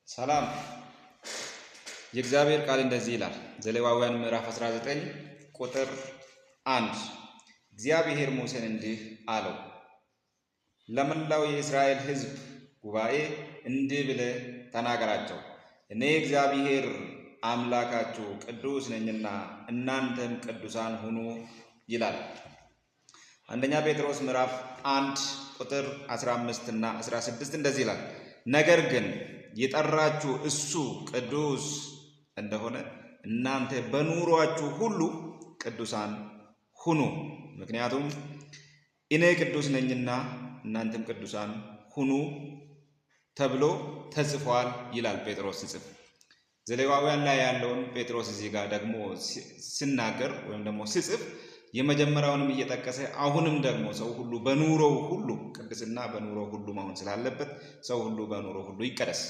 ሰላም የእግዚአብሔር ቃል እንደዚህ ይላል። ዘሌዋውያን ምዕራፍ 19 ቁጥር 1 እግዚአብሔር ሙሴን እንዲህ አለው፣ ለመላው የእስራኤል ሕዝብ ጉባኤ እንዲህ ብለህ ተናገራቸው፣ እኔ እግዚአብሔር አምላካችሁ ቅዱስ ነኝና እናንተም ቅዱሳን ሁኑ ይላል። አንደኛ ጴጥሮስ ምዕራፍ 1 ቁጥር 15 እና 16 እንደዚህ ይላል፣ ነገር ግን የጠራችሁ እሱ ቅዱስ እንደሆነ እናንተ በኑሯችሁ ሁሉ ቅዱሳን ሁኑ፣ ምክንያቱም እኔ ቅዱስ ነኝና እናንተም ቅዱሳን ሁኑ ተብሎ ተጽፏል ይላል ጴጥሮስ ሲጽፍ። ዘሌዋውያን ላይ ያለውን ጴጥሮስ እዚህ ጋር ደግሞ ሲናገር ወይም ደግሞ ሲጽፍ የመጀመሪያውንም እየጠቀሰ አሁንም ደግሞ ሰው ሁሉ በኑሮው ሁሉ ቅድስና በኑሮው ሁሉ መሆን ስላለበት ሰው ሁሉ በኑሮው ሁሉ ይቀደስ።